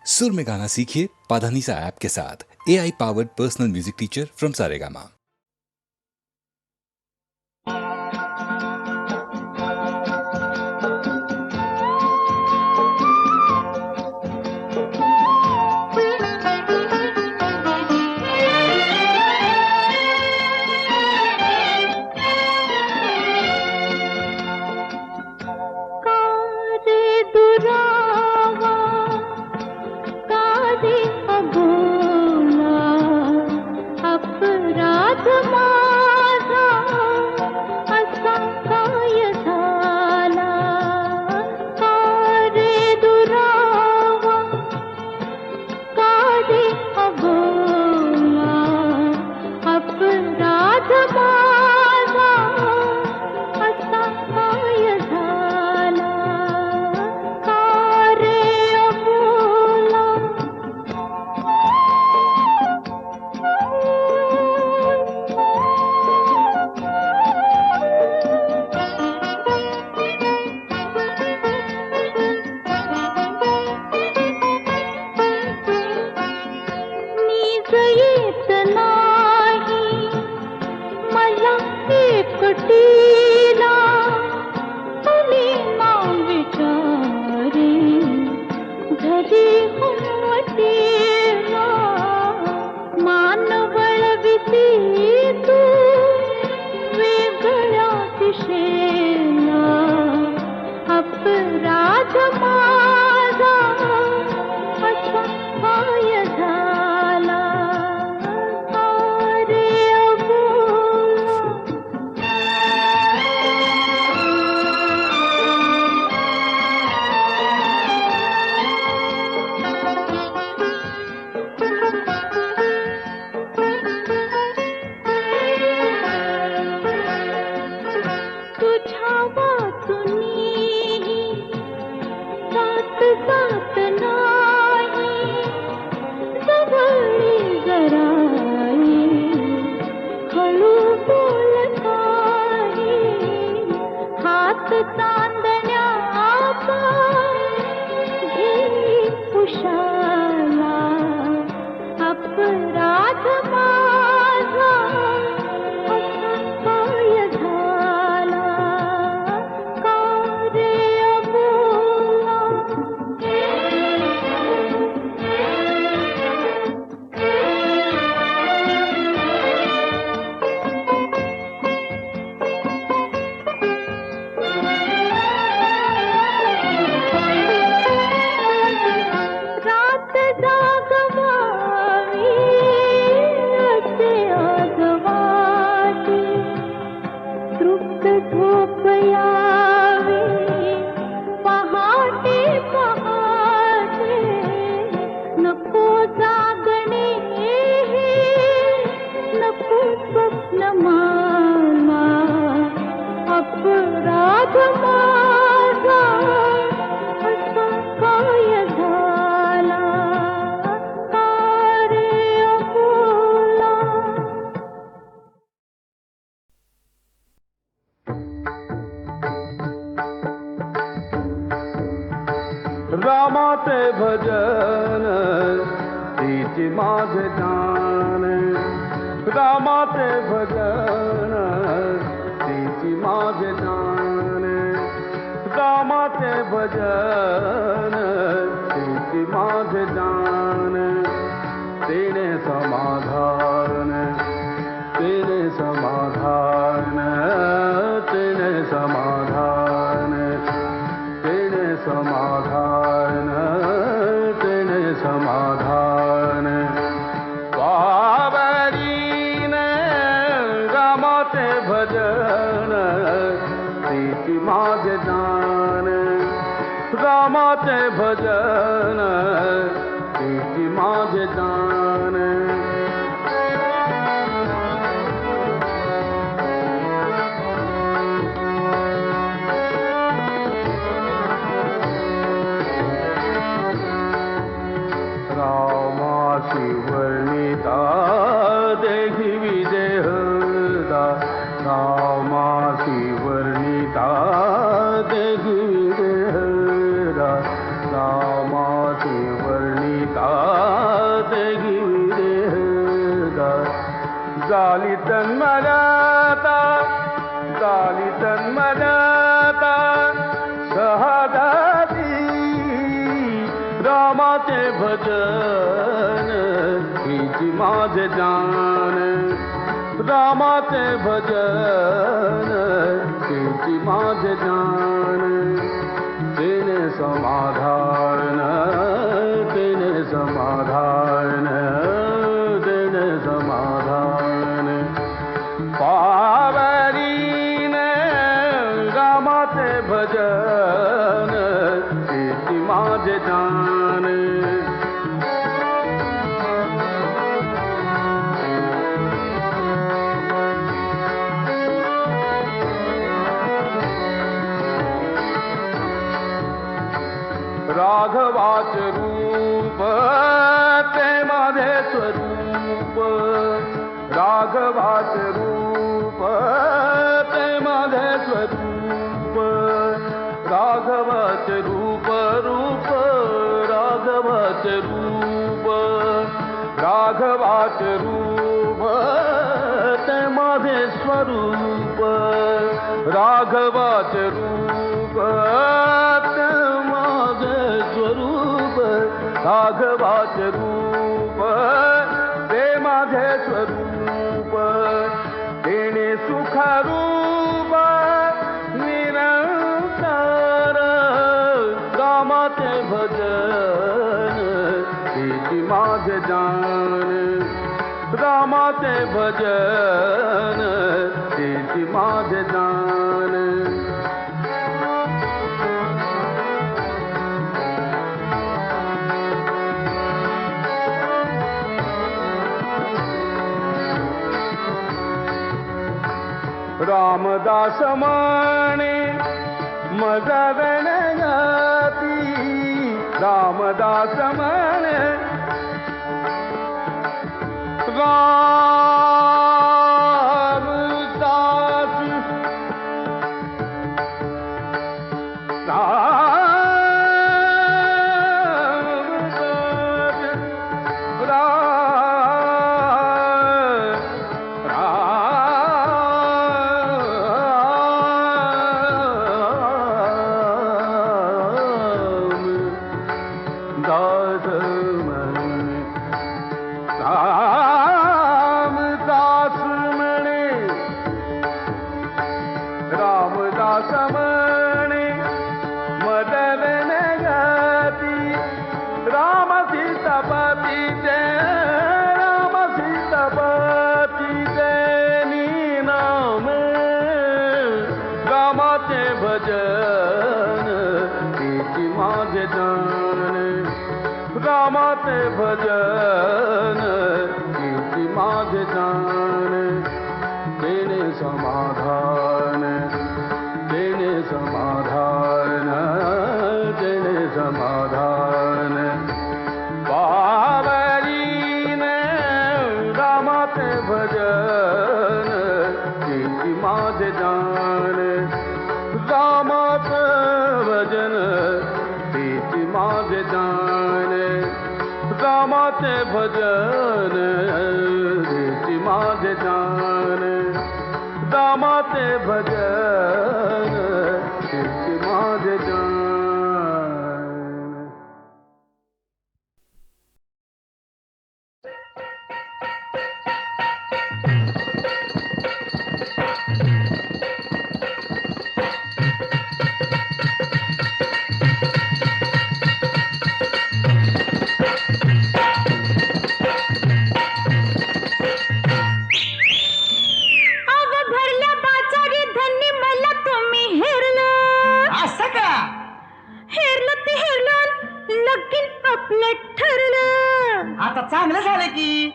सुर में गाना सीखिए पाधानीसा ऐप के साथ। AI powered personal music teacher from Saregama. रामाचे भजन तिची माझे जान, रामाचे भजन तिची माझे जान, रामाचे भजन तिची माझे जान, तेने समाधान, तेने समाधान, तेने समाधान, तेने समाधान, तेने समाधान, बाबरीने रामाचे भजन तिची माझे जान, रामाचे भजन तिची माझे जान. रामाशी वर्णिता देहि विदेहदा, रामाशी वर्णिता देहि विदेहदा, रामाशी वर्णिता रामाचे भजन हीची माझे जान रामाचे भजन हीची माझे जान तेने समाधान तेने समाधान तेने समाधान पावरीने रामाचे भजन हीची माझे जान राघवाचे रूप ते माझे स्वरूप राघवाचे रूप ते माझे स्वरूप राघवाचे रूप रूप राघवाचे रूप राघवाचे रूप ते माझे स्वरूप राघवाचे रूप ते माझे स्वरूप राघवाचे रूप ते माझे स्वरूप तेने सुखरूप निरंतर रामाचे भजन हीची माझे जान रामाचे भजन हीची माझे जान रामदास म्हणे मजरण जाती रामदास म्हणे रामदास रामदास म्हणे मदन गती राम सीतापती नाम रामाचे भजन हीची माझे जान रामाचे भजन हीची माझे जान तेने समाधान तेने समाधान तेने समाधान पावरीने रामाचे भजन हीची माझे जान रामाचे भजन हीची माझे जान रामाचे भजन हीची माझे जान रामाचे भजन हीची माझे जान चांगलं झालं की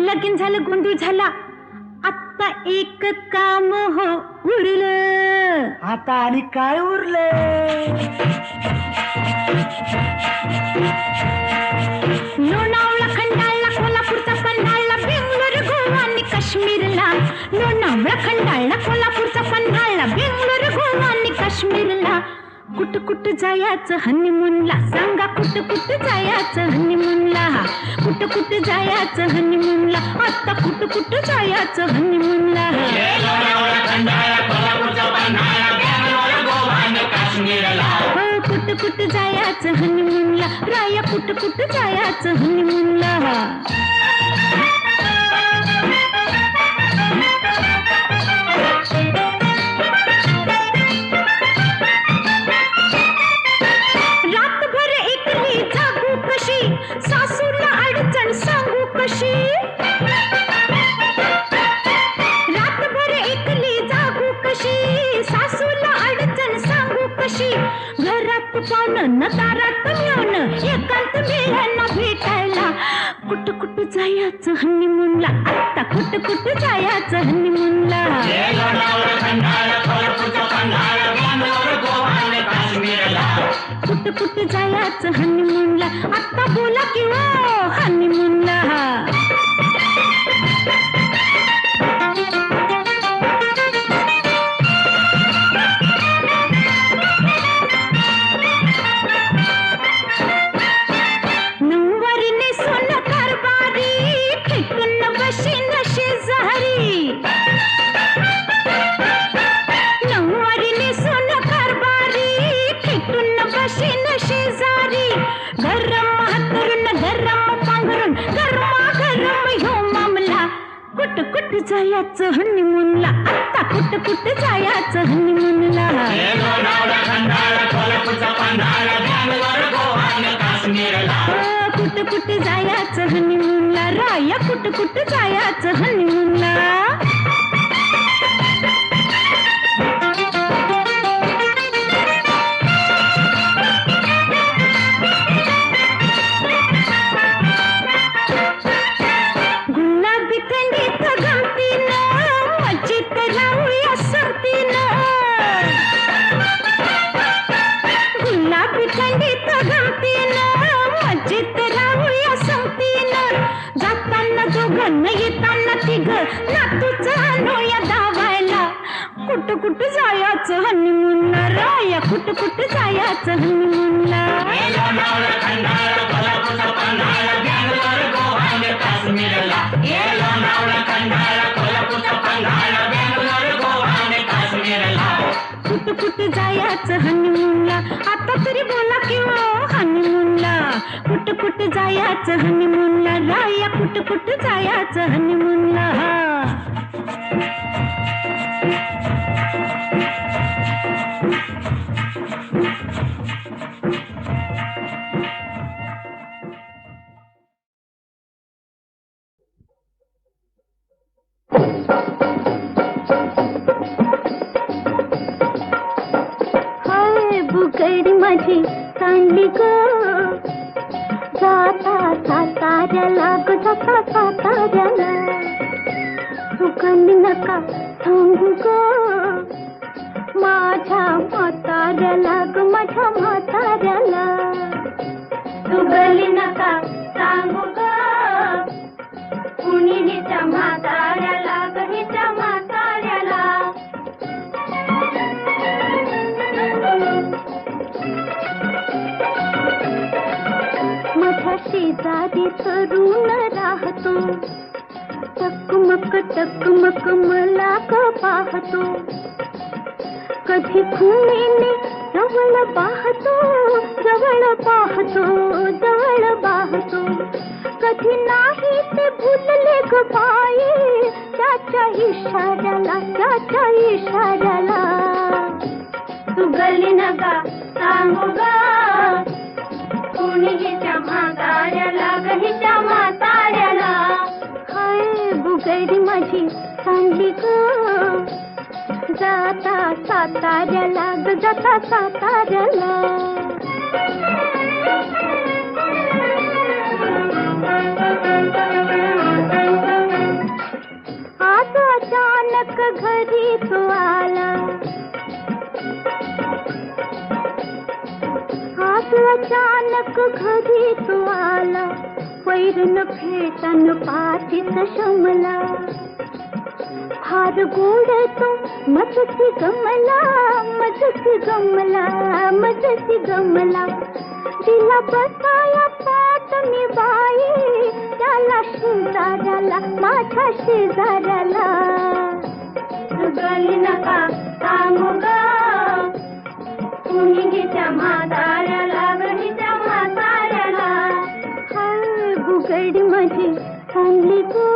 लगीन झालं गोंधळ झाला आता एक काम हो उरलं आता आणि काय उरलं लोणावळा खंडाळा कोल्हापूरचा पन्हाळा बेंगलोर गोवा आणि काश्मीरला लोणावळा खंडाळा कोल्हापूरचा पन्हाळा बेंगलोर गोवा आणि काश्मीरला कुठ कुठ जायचं हनीमूनला सांगा कुठ कुठ जायचं हनीमूनला कुठ कुठ जायचं हनीमूनला आता कुठ कुठ जायचं हनीमूनला हो कुठ कुठ जायचं हनीमूनला राया कुठ कुठ जायचं हनीमूनला रातभर एकली जागू कशी सासूला अडचण सांगू कशी रातभर एकली जागू कशी सासूला अडचण सांगू कशी घरात पाहुणं दारात मिळून एकांत मिळायला भेटायला कुठ कुठ जायचं हनीमूनला आता कुठ कुठ जायचं हनीमूनला कुठ कुठ जायचं हनीमूनला आता बोला की हो हनीमूनला नऊवारीने सोनं कारभारी फेकून बशीन शेजारी नऊवारीने सोनं कारभारी फेकून बशीन शेजारी गरम हातरून गरम पांघरून गरमागरम ह्यो मामला कुठ कुठ जायचं हनीमूनला आता कुठ कुठ जायचं हनीमूनला कुठ कुठ जायचं हनीमूनला राया कुठ कुठ जायचं हनीमूनला गुलाबी थंडीत गमतीनं मजेत राहूया संगतीनं गुलाबी थंडीत गमतीनं मजेत राहूया संगतीनं जाताना दोघं येताना तिघं नातूच आणूया धावायला कुठ कुठ जायचं हनीमूनला राया कुठ कुठ जायचं हनीमूनला कुठ कुठ जायचं हनीमूनला आता तरी बोला की हो हनीमूनला कुठ कुठ जायचं हनीमूनला राया कुठ कुठ जायचं हनीमूनला बुगडी माझी सांडली ग जाता साताऱ्याला ग जाता साताऱ्याला बुगडी नका सांगू ग माझ्या म्हाताऱ्याला ग माझ्या म्हाताऱ्याला बुगडी नका सांगू ग कुणी हिच्या म्हाताऱ्याला ग हिच्या म्हाताऱ्याला माझ्या शेजारी तरुण राहतो टकमक मला ग पाहतो कधी खुणेने जवळ पाहतो जवळ पाहतो कधी नाही ते भुलले ग बाई त्याच्या इशाऱ्याला तू गली नका सांगू ग कुणी हिच्या म्हाताऱ्याला ग हिच्या म्हाताऱ्याला हाय बुगडी माझी सांडली ग जाता साताऱ्याला ग जाता साताऱ्याला आज अचानक घरी तो आला आज अचानक घरी तो आला वैरण फेटन पाठीत शमला फार गोड तो मजसी गमला तिला बसाया पाट मी बाई त्याला शेजाऱ्याला माझ्या शेजाऱ्याला गली नका सांगू ग मुलगीच्या म्हाताऱ्याला गणीच्या म्हाताऱ्याला हाय बुगडी माझी चांगली गो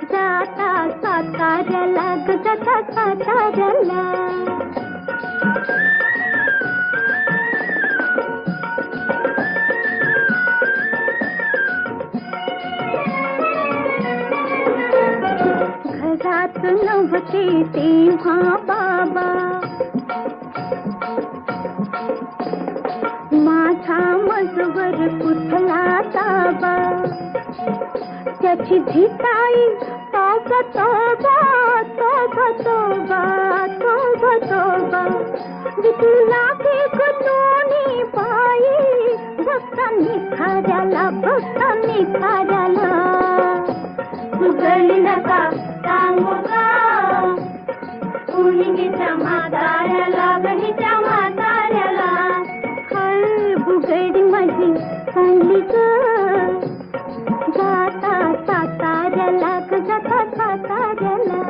जाता साताऱ्याला ग जाता साताऱ्याला घरात नव्हते तेव्हा बाबा माझा मजवर कुठला ताबा त्याची झिताई तोबा तोबा तोबा तोबा तोबा तोबा विठूला फेकून पायी भक्तांनी खाऱ्याला उगली नका सांगू का मुलगीच्या म्हाताऱ्याला गणीच्या म्हाताऱ्याला हाय बुगडी माझी चांगली ग जाता साताऱ्याला ग जाता साताऱ्याला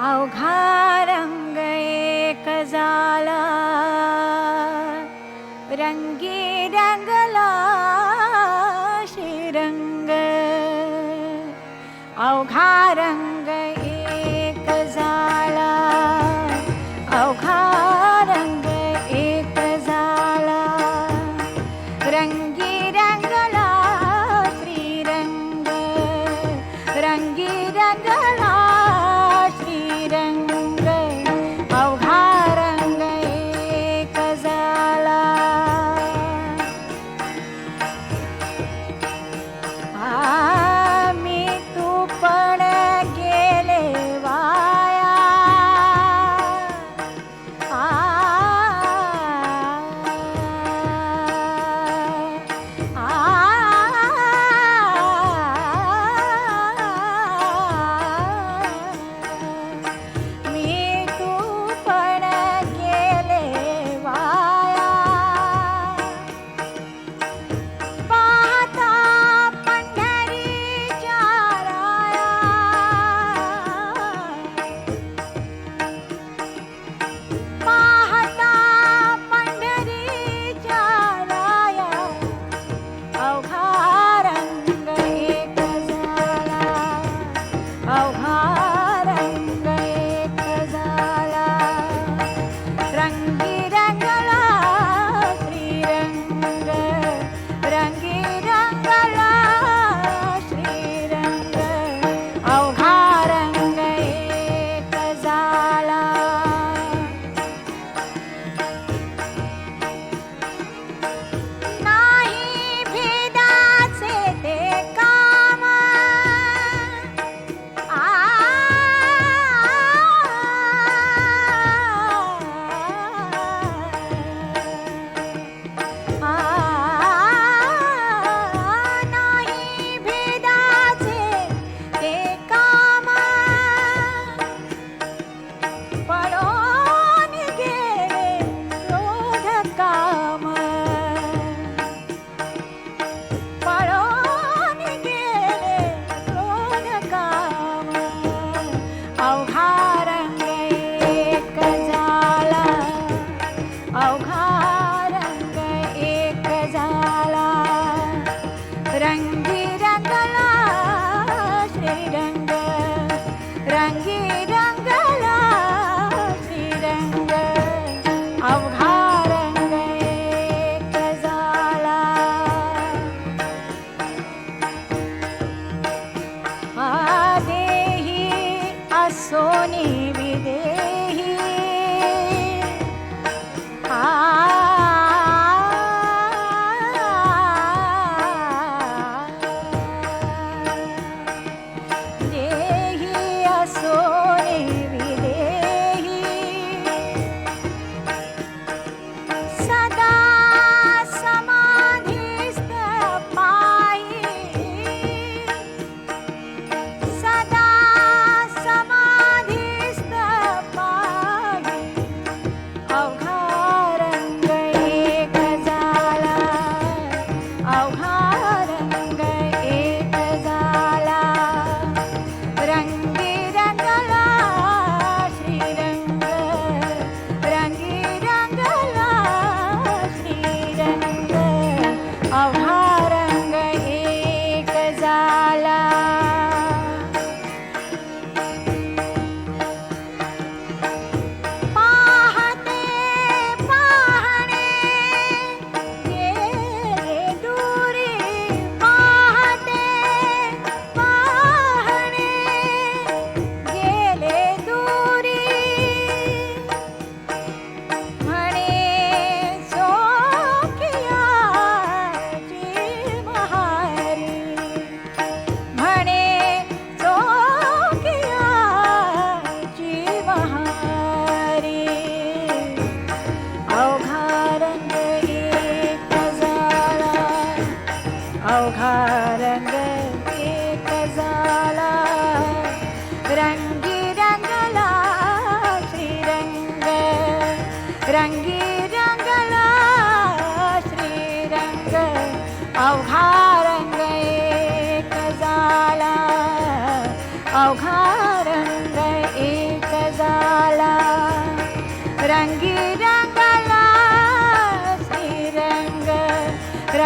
अवघा रंग एक झाला रंगी रंगला श्रीरंग अवघा रंग एक झाला अवघा रंग एक झाला रंगी रंगला श्रीरंग रंगी रंगला रंग अवघा रंग एक झाला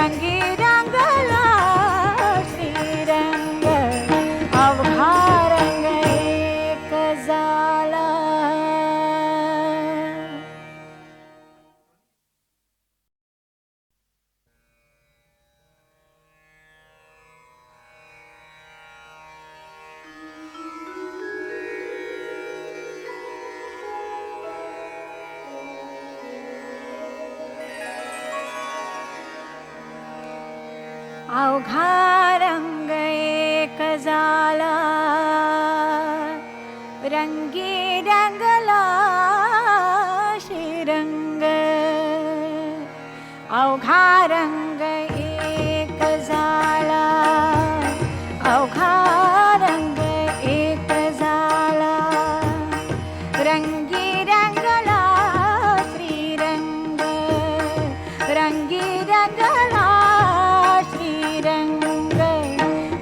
रंगी रंगला श्रीरंग अवघा रंग एक झाला. अवघा रंग एक झाला रंगी रंगला श्रीरंग अवघा रंग एक झाला अवघा रंग एक झाला रंगी रंगला श्रीरंग रंगी रंगला श्रीरंग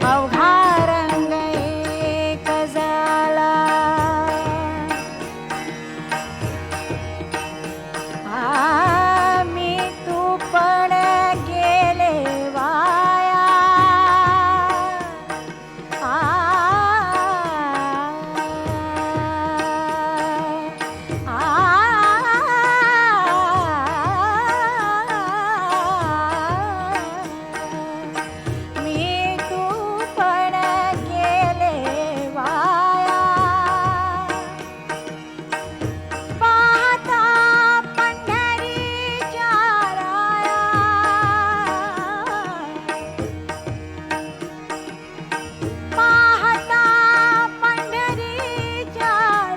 अवघा रंग एक झाला. मी तू पण गेले वाया मी तू पण गेले वाया पाहता पंढरीच्या राया पाहता पंढरीच्या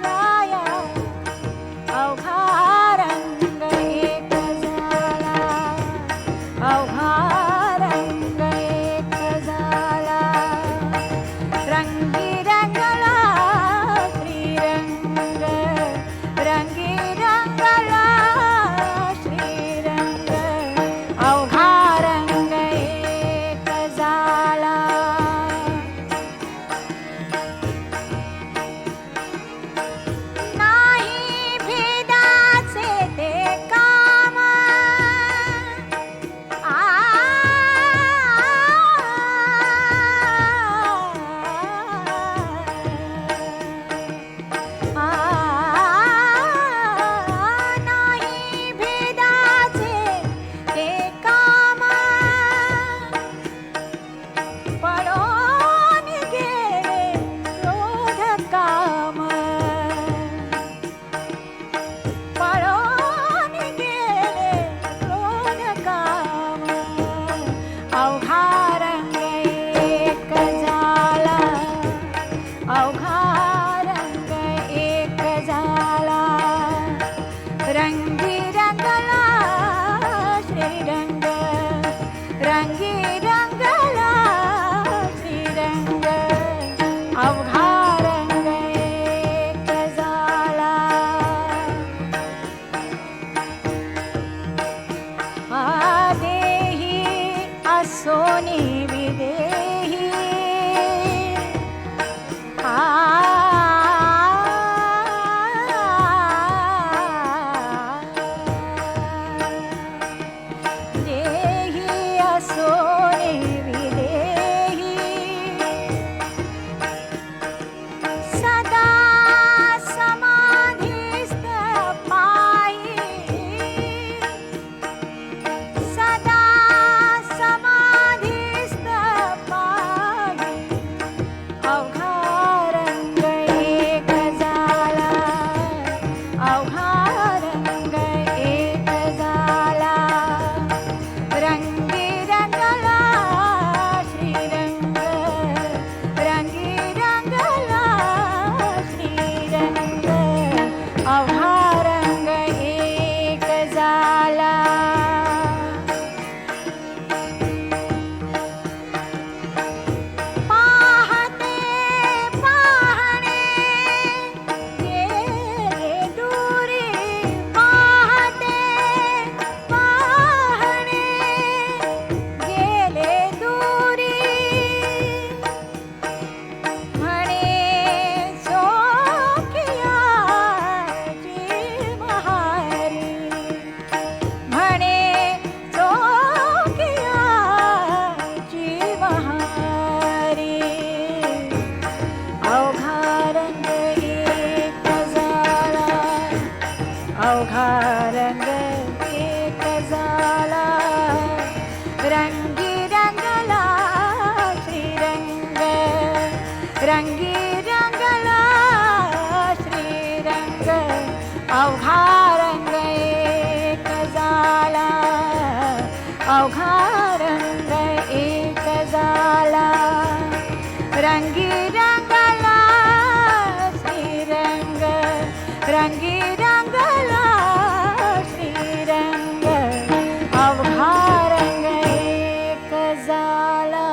राया अवघा रंग एक झाला अवघा रंग एक झाला रंगी रंगला श्रीरंग रंगी रंगला श्रीरंग अवघा रंग एक झाला. नाही भेदाचे ते काम आ अवघा रंग एक झाला रंगी रंगला श्रीरंग रंगी रंगला श्रीरंग अवघा रंग एक झाला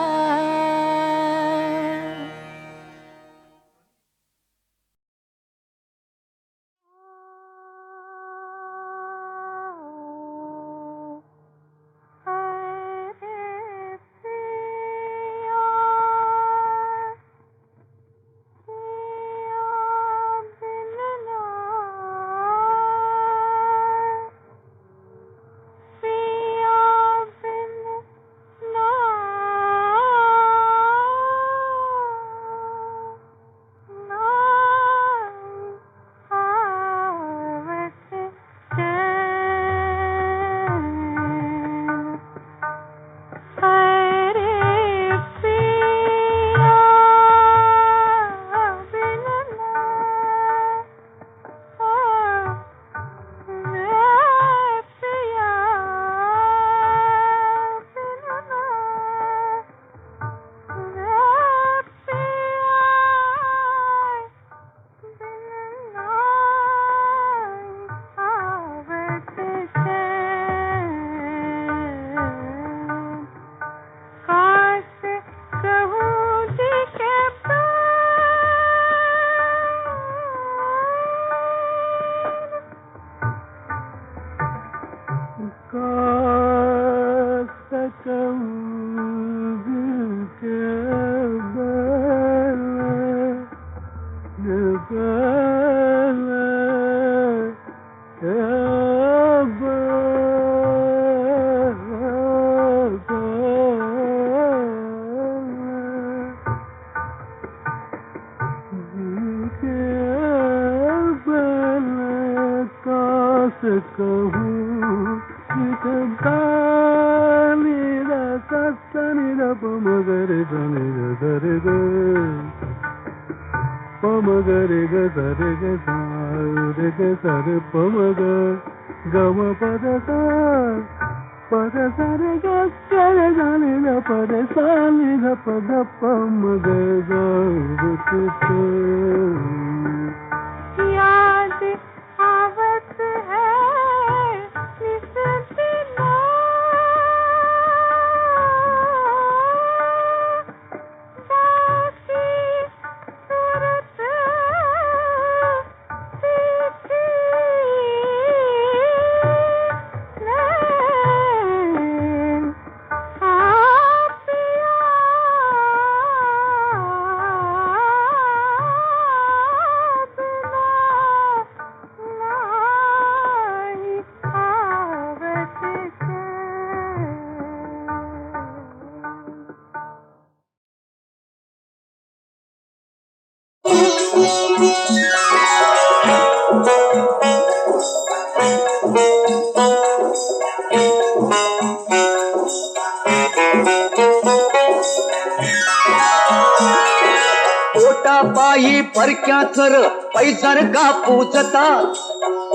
पायी परक्याचर पैजार का पूजता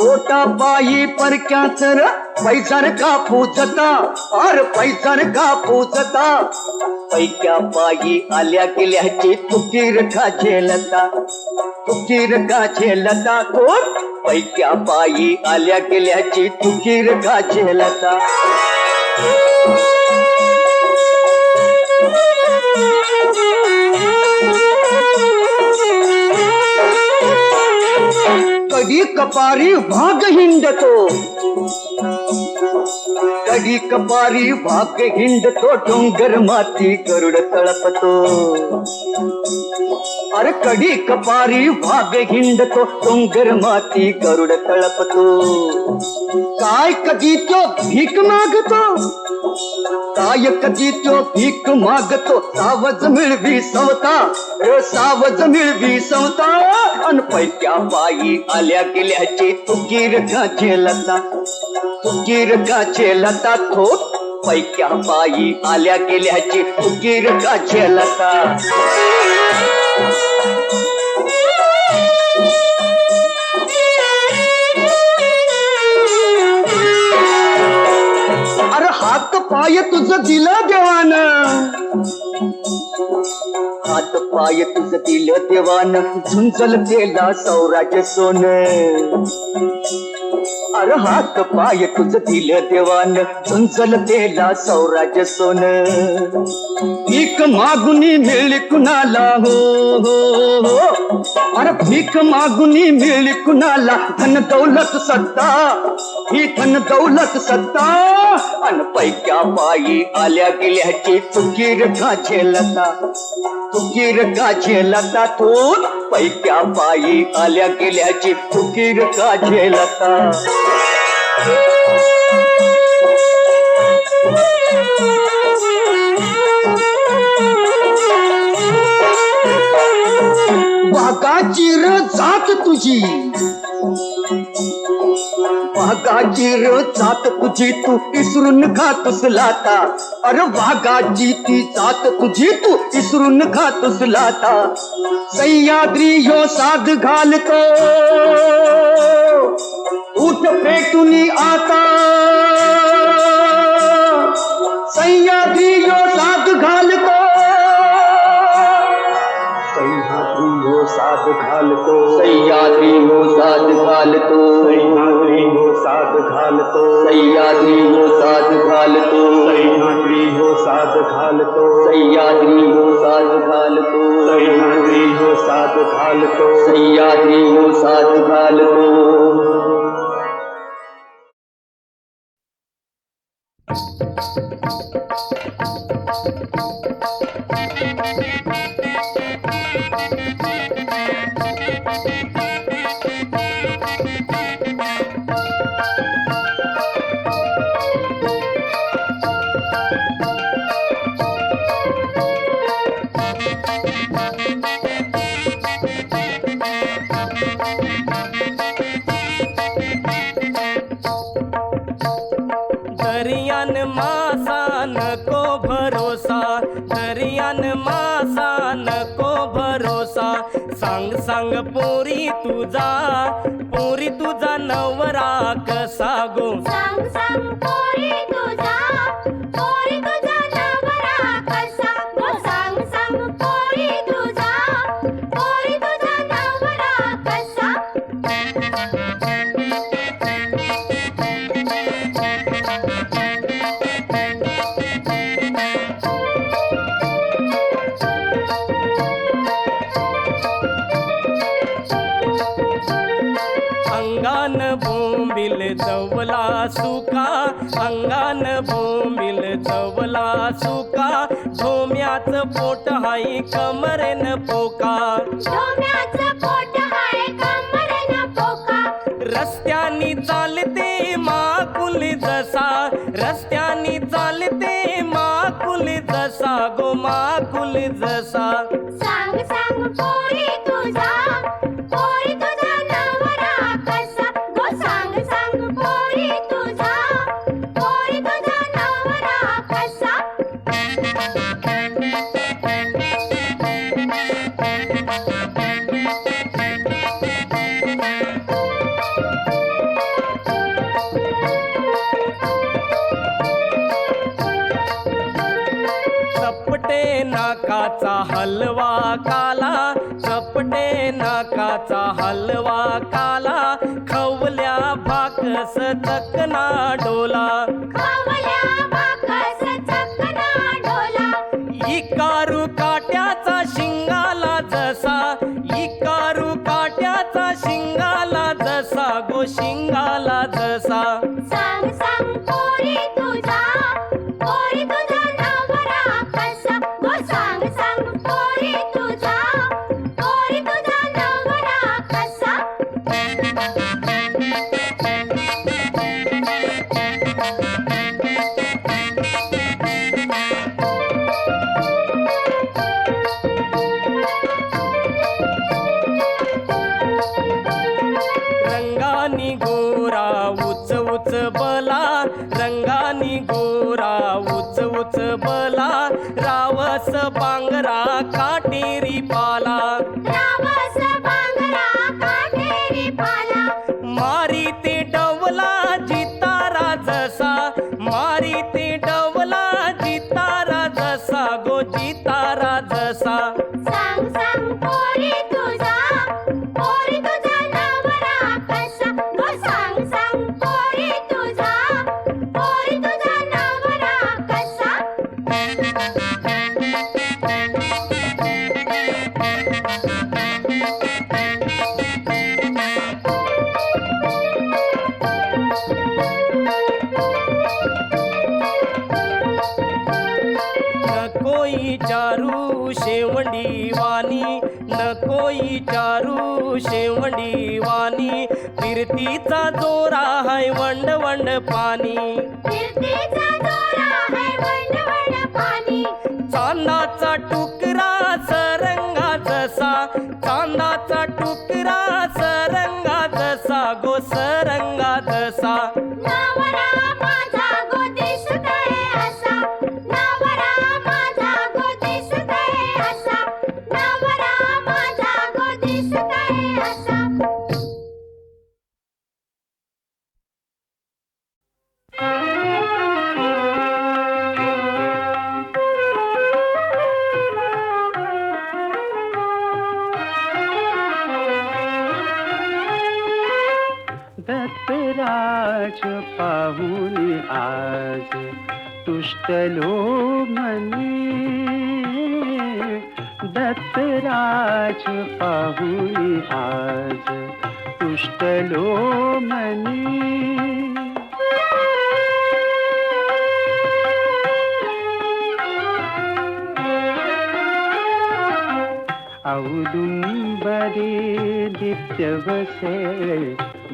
ओटा पायी परक्याचर पैजार का पूजता अर पैजार का पूजता पैक्या पायी आल्या गेल्याची तुकीर का झेलता कोण पैक्या पायी आल्या गेल्याची तुकीर का झेलता कधी कपारी भाग हिंडतो कधी कपारी भाग हिंडतो डोंगर माती गरुड तळपतो अरे कधी कपारी भाग हिंडतो डोंगर माती गरुड तळपतो काय कधी तो भीक मागतो काय कधी तो भीक मागतो सावज मिळवी सवता अन पैक्या पायी आल्या गेल्याची तुकीर का झेलता थोट पैक्या पायी आल्या गेल्याची तुकीर का झेलता अरे हात पाय तुझं दिलं देवानं, हात पाय तुझं दिलं देवानं, झुंजल केला सौराज्य सोन. अरे हात पाय तुझं दिलं देवानं, झुंजल केला सौराज्य सोन. भीक मागुनी मिळली कुणाला हो हो हो, अरे भीक मागुनी मिळली कुणाला, धन दौलत सत्ता, ही धन दौलत सत्ता. अन पैक्या पायी आल्या गेल्याची तुकीर का झेलता, तुकीर का झेलता तू, पैक्या पायी आल्या गेल्याची तुकीर का झेलता. वाघाची र जात तुझी, वाघाची र जात तुझी, तू इसरून खातोस लाता. अरे वाघाची ती जात तुझी, तू इसरून खातोस लाता. सह्याद्री ह्यो साध घालतो, उठ पेटुनी आता. सह्याद्री ह्यो साध घालतो, सह्याद्री ह्यो साध घालतो, सह्याद्री ह्यो साध घालतो, सह्याद्री ह्यो साध घालतो, सह्याद्री ह्यो साध घालतो, सह्याद्री ह्यो साध घालतो, सह्याद्री ह्यो साध घालतो, सह्याद्री ह्यो साध घालतो, सह्याद्री ह्यो साध घालतो. दरियान मासा नको भरोसा, दरियान मासा नको भरोसा. सांग सांग पोरी तुझा, पोरी तुझा नवरा कसा गो. सांग सांग पोरी तुझा, पोरी तुझा नवरा कसा गो. सांग सांग पोरी तुझा, पोरी तुझा नवरा कसा. अंगान बोंबिल जवला सुका, अंगान बोंबिल जवला सुका. धोम्याचं पोट हाय कमरेन पोका, डोम्याचं पोट हाय कमरेनं पोका. रस्त्यानी चालते माकुल जसा, रस्त्यानी चालते माकुल जसा गो, माकुल जसा. सांग सांग पोरी तुझा, पोरी तुझा नवरा कसा गो. सांग सांग पोरी तुझा, पोरी तुझा नवरा कसा. चपटे नाकाचा हलवा काला, चपटे नाकाचा हलवा काला. खवल्या भाकस चकना डोला, खवल्या भाकस चकना डोला. इकारू काट्याचा शिंगाला जसा, इकारू काट्याचा शिंगाला जसा गो, शिंगाला जसा. सांग सांग पोरी तुझा, पोरी तुझा नवरा कसा गो. सांग सांग पोरी तुझा, पोरी तुझा नवरा कसा. रंगानी गोरा उच उच बला, रंगानी गोरा उच उच बला. रावस बांगरा काटेरी पाला, रावस बांगरा काटेरी पाला. मारी ते डवला जितारा जसा, मारी ते शेवंडी वाणी नको विचारू शेवंडी वाणी फिरतीचा जोरा हाय वंड वंड पाणी चांदाचा टुकरा सरंगा जसा चांदाचा टुकरा सरंगा जसा गो सरंगा जसा दत्तराज पाहुनी आज तुष्टलो मनी दत्तराज पाहुनी आज तुष्टलो मनी औदुंबरी नित्यवसे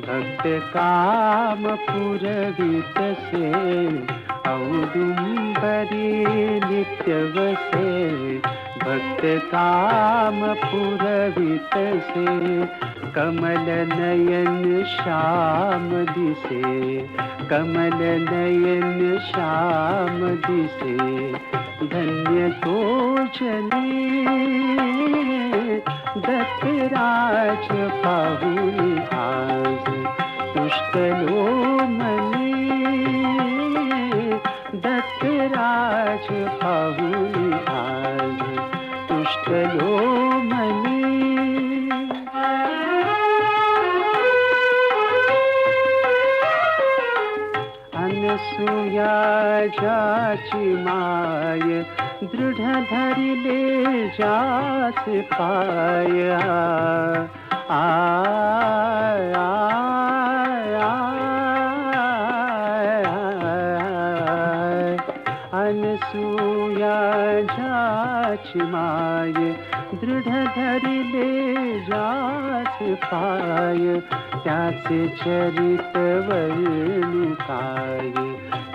भक्त काम पुरवितसे औदुंबरी नित्यवसे भक्त काम पुरवितसे कमल नयन श्याम दिसे कमल नयन श्याम दिसे धन्य तो जनी दत्तराज पाहुनी आज तुष्टलो मनी दत्तराज पाहुनी आज तुष्टलो मनी अनसूया जाची माय दृढ धरिले जास पाय अनसूया जाची माय दृढ धरिले जास पाय त्याचे चरित वर्णुकाय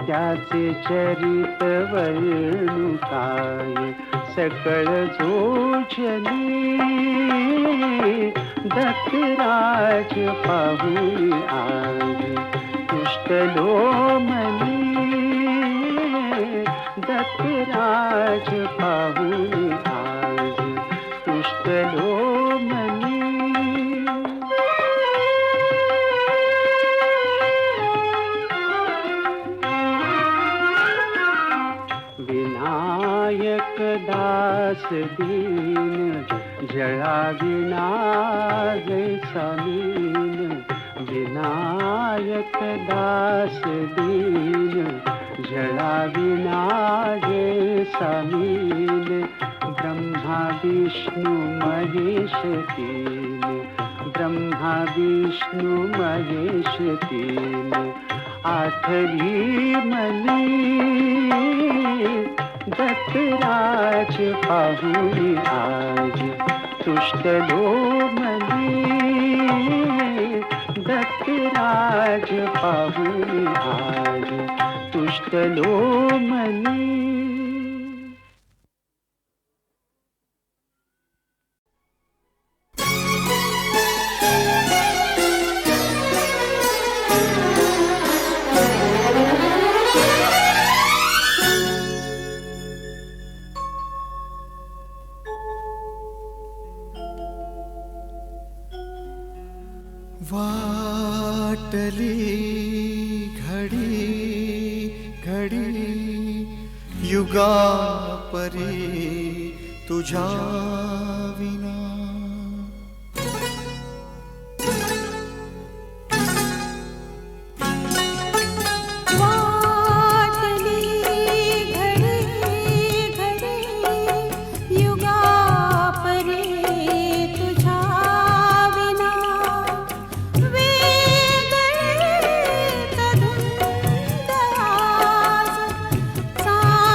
त्याचे चरित वर्णुकाय सकळ जोजनी दत्तराज पाहुनी आज तुष्टलो मनी दत्तराज पाहुनी आज तुष्टलो मनी विनायक दास दीन जळा विना जैसा मीन विनायक दास दीन जळा विना जैसा मीन ब्रह्मा विष्णु महेश तीन ब्रह्मा विष्णु महेश तीन आठवी मनी दत्तराज पाहुनी आज तुष्टलो मनी दत्तराज पाहुनी आज तुष्टलो मनी वाटली घडी घडी युगा परी तुझ्या विना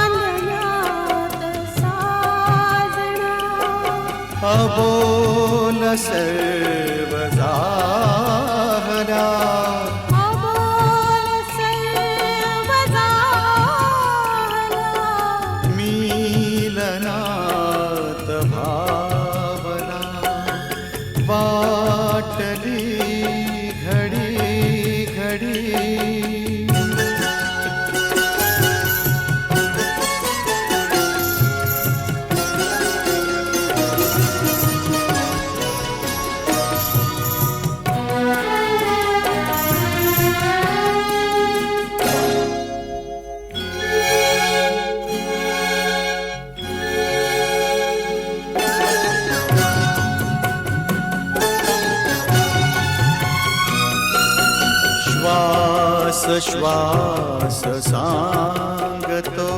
साजण्यात साजना अबोल सर्व झाला अबोल सर्व झाला मिलनात भावना वाटली घडी घडी श्वास श्वास सांगतो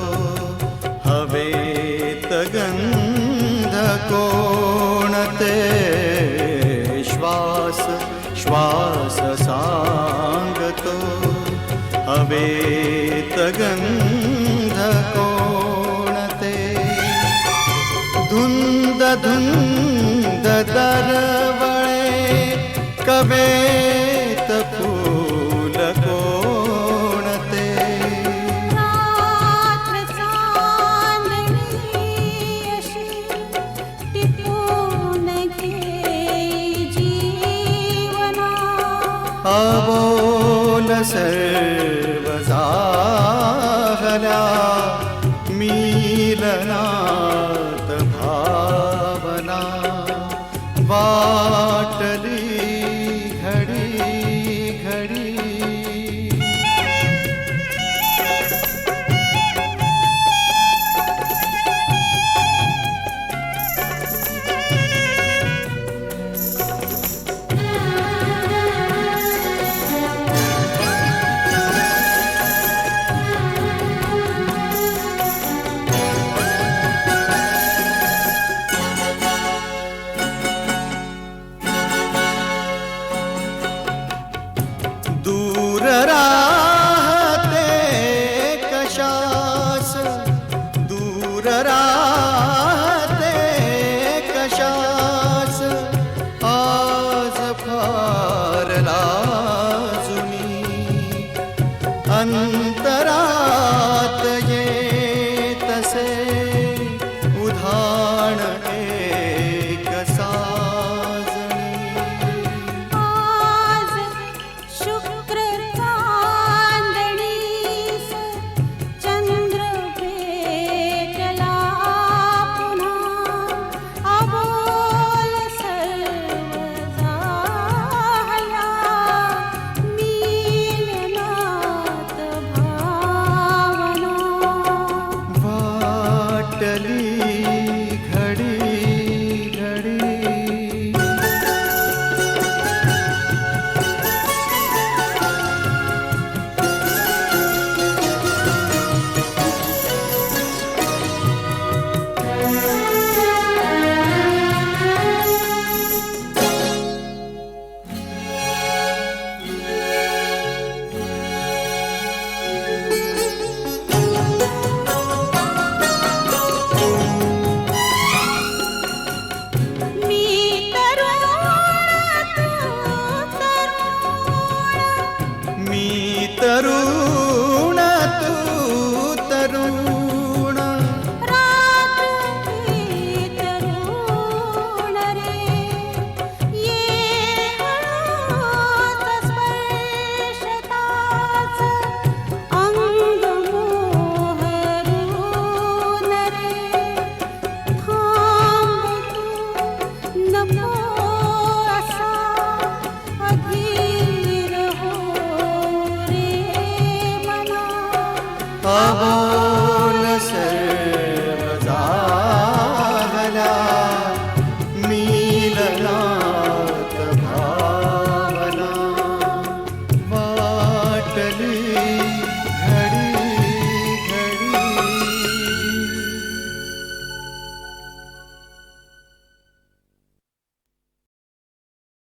हवेत गंध कोणते श्वास श्वास सांगतो हवेत गंध कोणते धुंद धुंद दरवळे कवेत फूल कोणते रात्र चांदणी अशी टिपून घे जीवना अबोल सर्व झाला मिलनात भावना वाटली घडी घडी दूर राहते कशास दूर राहते कशास आज फार लाजुनी अंतरात येतसे उधाण एक साजणी आज शुक्र चांदणीस चंद्र भेटला पुन्हा अबोल सर्व झाला मिलनात भावना वाटली घडी घडी मी तरुण तू तरुण मी तरुण तू तरुण रात्री तरुण रे ये हळूच स्पर्शताच अंग मोहरून रे थांब तू नको असा अधीर हो रे मना अबोल